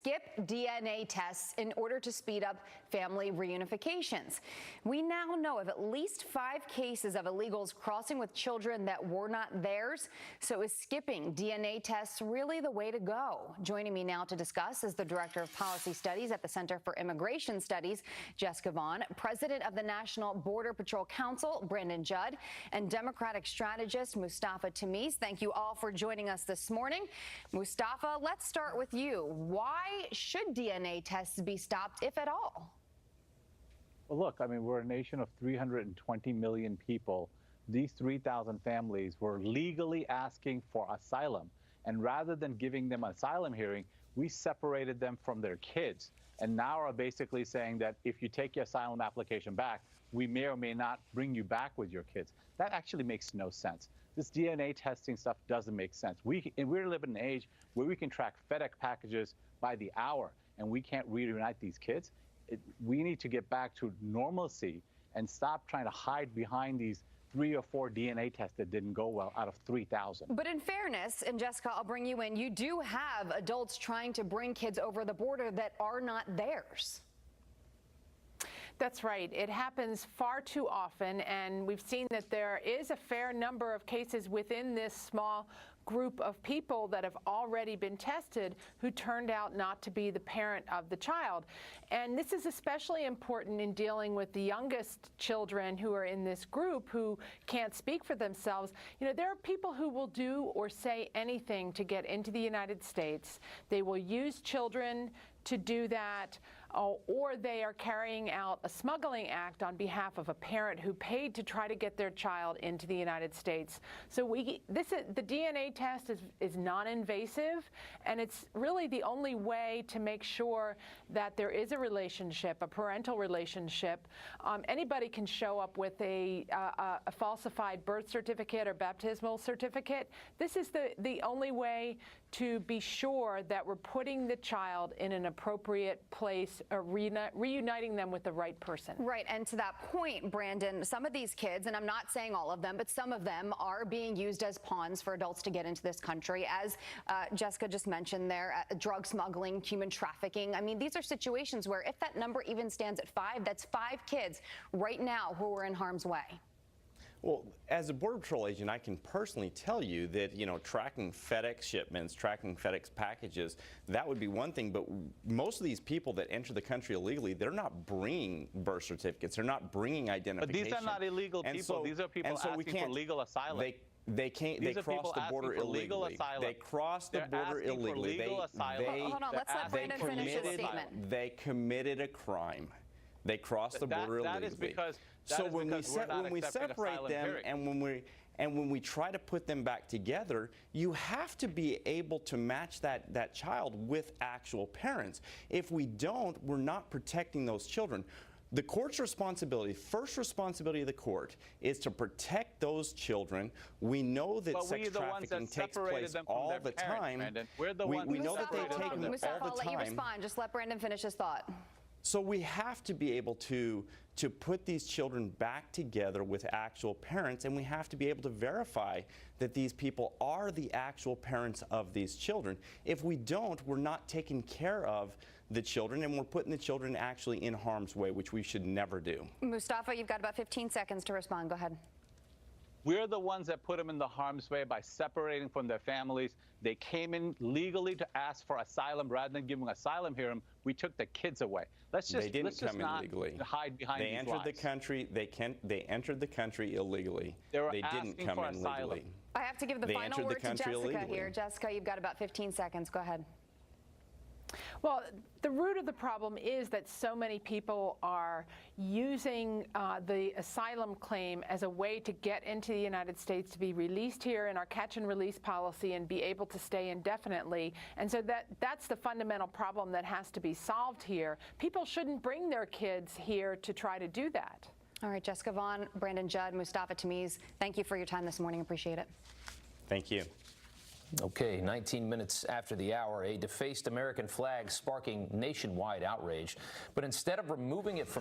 skip DNA tests in order to speed up family reunifications. We now know of at least 5 cases of illegals crossing with children that were not theirs. So is skipping DNA tests really the way to go? Joining me now to discuss is the Director of Policy Studies at the Center for Immigration Studies, Jessica Vaughan, President of the National Border Patrol Council, Brandon Judd, and Democratic strategist Mustafa Tamiz. Thank you all for joining us this morning. Mustafa, let's start with you. Why should DNA tests be stopped, if at all? Well, look, I mean, we're a nation of 320 million people. These 3,000 families were legally asking for asylum. And rather than giving them an asylum hearing, we separated them from their kids. And now are basically saying that if you take your asylum application back, we may or may not bring you back with your kids. That actually makes no sense. This DNA testing stuff doesn't make sense. We're living in an age where we can track FedEx packages by the hour, and we can't reunite these kids. We need to get back to normalcy and stop trying to hide behind these 3 or 4 DNA tests that didn't go well out of 3,000. But in fairness, and Jessica, I'll bring you in, you do have adults trying to bring kids over the border that are not theirs. That's right. It happens far too often, and we've seen that there is a fair number of cases within this small group of people that have already been tested who turned out not to be the parent of the child. And this is especially important in dealing with the youngest children who are in this group who can't speak for themselves. You know, there are people who will do or say anything to get into the United States. They will use children to do that, or they are carrying out a smuggling act on behalf of a parent who paid to try to get their child into the United States. So the DNA test is non-invasive, and it's really the only way to make sure that there is a relationship, a parental relationship. Anybody can show up with a falsified birth certificate or baptismal certificate. This is the only way to be sure that we're putting the child in an appropriate place, or reuniting them with the right person. Right, and to that point, Brandon, some of these kids, and I'm not saying all of them, but some of them are being used as pawns for adults to get into this country, as Jessica just mentioned there, drug smuggling, human trafficking. I mean, these are situations where if that number even stands at 5, that's 5 kids right now who are in harm's way. Well, as a Border Patrol agent, I can personally tell you that, you know, tracking FedEx shipments, tracking FedEx packages, that would be one thing. But most of these people that enter the country illegally, they're not bringing birth certificates. They're not bringing identification. But these are not illegal people. These are people asking for legal asylum. They cross the border illegally. They cross the border illegally. Hold on, let's let Brandon finish his statement. They committed a crime. They crossed the border illegally. That is because when we separate them and when we try to put them back together, you have to be able to match that child with actual parents. If we don't, we're not protecting those children. The court's responsibility, first responsibility of the court, is to protect those children. We know that sex trafficking takes place all the time. We're the ones we know that they take them all the time. I'll let you respond. Just let Brandon finish his thought. So we have to be able to put these children back together with actual parents, and we have to be able to verify that these people are the actual parents of these children. If we don't, we're not taking care of the children, and we're putting the children actually in harm's way, which we should never do. Mustafa, you've got about 15 seconds to respond. Go ahead. We're the ones that put them in the harm's way by separating from their families. They came in legally to ask for asylum. Rather than giving asylum hearing, we took the kids away. They didn't come in legally. Hide behind these lies. They entered the country illegally. They didn't come in legally. I have to give the final word to Jessica here. Jessica, you've got about 15 seconds. Go ahead. Well, the root of the problem is that so many people are using the asylum claim as a way to get into the United States, to be released here in our catch and release policy and be able to stay indefinitely. And so that's the fundamental problem that has to be solved here. People shouldn't bring their kids here to try to do that. All right, Jessica Vaughan, Brandon Judd, Mustafa Tamiz, thank you for your time this morning. Appreciate it. Thank you. Okay, 19 minutes after the hour, a defaced American flag sparking nationwide outrage. But instead of removing it from